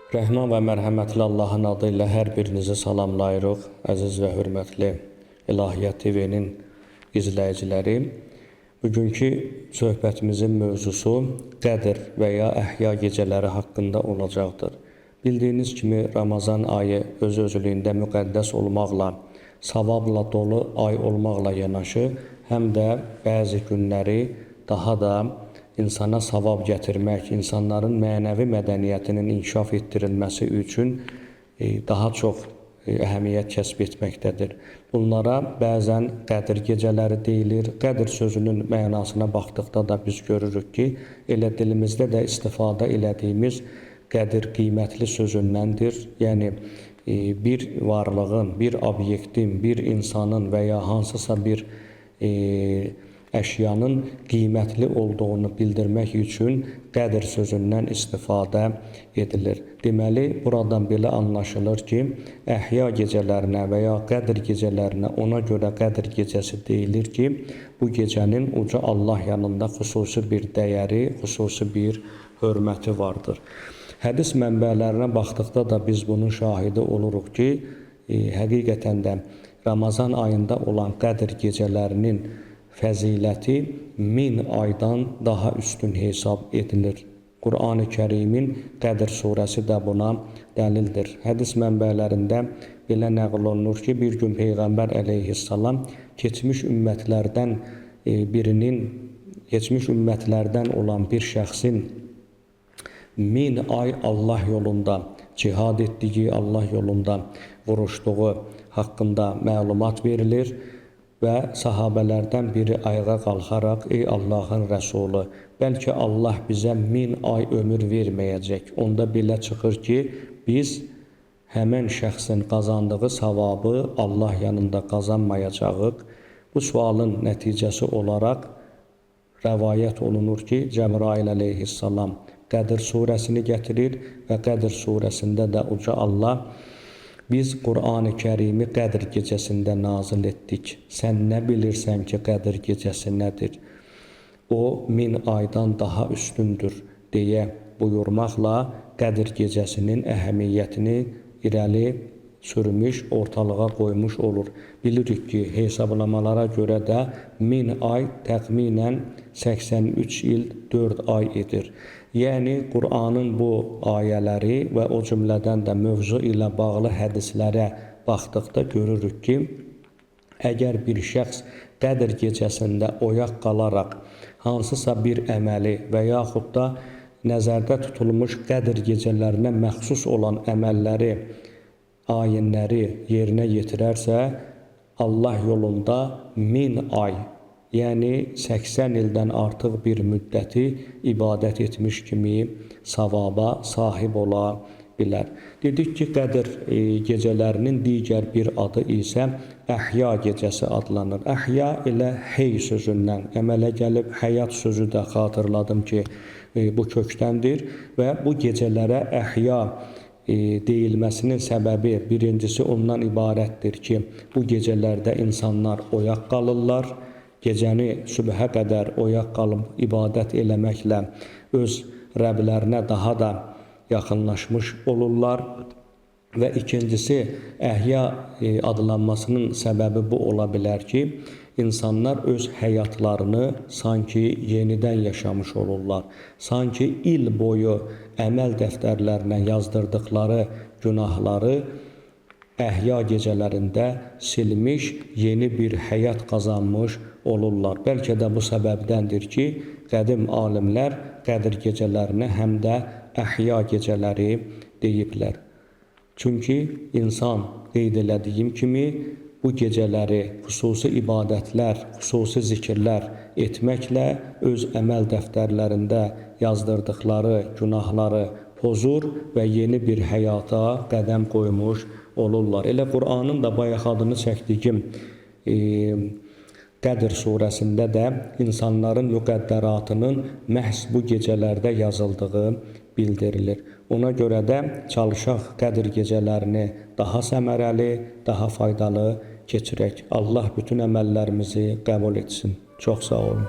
Rəhman və mərhəmətli Allahın adı ilə hər birinizi salamlayırıq, əziz və hörmətli İlahiyyat TV-nin izləyiciləri. Bugünkü söhbətimizin mövzusu Qədr və ya Əhya gecələri haqqında olacaqdır. Bildiyiniz kimi Ramazan ayı öz-özlüyündə müqəddəs olmaqla, savabla dolu ay olmaqla yanaşı, həm də bəzi günləri daha da insana savab gətirmək, insanların mənəvi mədəniyyətinin inkişaf etdirilməsi üçün daha çox əhəmiyyət kəsb etməkdədir. Bunlara bəzən Qədr gecələri deyilir. Qədr sözünün mənasına baxdıqda da biz görürük ki, elə dilimizdə də istifadə elədiyimiz Qədr qiymətli sözündəndir. Yəni, bir varlığın, bir obyektin, bir insanın və ya hansısa bir əşyanın qiymətli olduğunu bildirmək üçün Qədr sözündən istifadə edilir. Deməli, buradan belə anlaşılır ki, Əhya gecələrinə və ya Qədr gecələrinə ona görə Qədr gecəsi deyilir ki, bu gecənin uca Allah yanında xüsusi bir dəyəri, xüsusi bir hörməti vardır. Hədis mənbələrinə baxdıqda da biz bunun şahidi oluruq ki, həqiqətən də Ramazan ayında olan Qədr gecələrinin fəziləti 1000 aydan daha üstün hesab edilir. Qur'an-ı Kərimin Qədr surəsi də buna dəlildir. Hədis mənbələrində belə nəql olunur ki, bir gün Peyğəmbər əleyhissalam keçmiş ümmətlərdən olan bir şəxsin 1000 ay Allah yolunda cihad etdiyi, Allah yolunda vuruşduğu haqqında məlumat verilir. Və sahabələrdən biri ayağa qalxaraq, ey Allahın rəsulu, bəlkə Allah bizə 1000 ay ömür verməyəcək. Onda belə çıxır ki, biz həmən şəxsin qazandığı savabı Allah yanında qazanmayacağıq. Bu sualın nəticəsi olaraq rəvayət olunur ki, Cəbrail əleyhissalam Qədr surəsini gətirir və Qədr surəsində də uca Allah biz Qur'an-ı Kərimi Qədr gecəsində nazil etdik. Sən nə bilirsən ki, Qədr gecəsi nədir? O, 1000 aydan daha üstündür deyə buyurmaqla Qədr gecəsinin əhəmiyyətini irəli sürmüş, ortalığa qoymuş olur. Bilirik ki, hesablamalara görə də 1000 ay təxminən 83 il 4 ay edir. Yəni, Qur'anın bu ayələri və o cümlədən də mövzu ilə bağlı hədislərə baxdıqda görürük ki, əgər bir şəxs Qədr gecəsində oyaq qalaraq hansısa bir əməli və yaxud da nəzərdə tutulmuş Qədr gecələrinə məxsus olan əməlləri, ayinləri yerinə yetirərsə, Allah yolunda 1000 ay, yəni 80 ildən artıq bir müddəti ibadət etmiş kimi savaba sahib ola bilər. Dedik ki, Qədr gecələrinin digər bir adı isə Əhya gecəsi adlanır. Əhya elə hey sözündən əmələ gəlib, həyat sözü də xatırladım ki, bu kökdəndir və bu gecələrə Əhya deyilməsinin səbəbi birincisi ondan ibarətdir ki, bu gecələrdə insanlar oyaq qalırlar, gecəni sübhə qədər oyaq qalıb ibadət eləməklə öz Rəblərinə daha da yaxınlaşmış olurlar. Və ikincisi, Əhya adlanmasının səbəbi bu ola bilər ki, insanlar öz həyatlarını sanki yenidən yaşamış olurlar. Sanki il boyu əməl dəftərlərinə yazdırdıqları günahları Əhya gecələrində silmiş, yeni bir həyat qazanmış olurlar. Bəlkə də bu səbəbdəndir ki, qədim alimlər Qədr gecələrini həm də Əhya gecələri deyiblər. Çünki insan qeyd elədiyim kimi bu gecələri xüsusi ibadətlər, xüsusi zikirlər etməklə öz əməl dəftərlərində yazdırdıqları günahları pozur və yeni bir həyata qədəm qoymuş olurlar. Elə Qur'anın da bayaq adını çəkdiyim Qədr surəsində də insanların müqəddəratının məhz bu gecələrdə yazıldığı bildirilir. Ona görə də çalışaq Qədr gecələrini daha səmərəli, daha faydalı keçirək. Allah bütün əməllərimizi qəbul etsin. Çox sağ olun.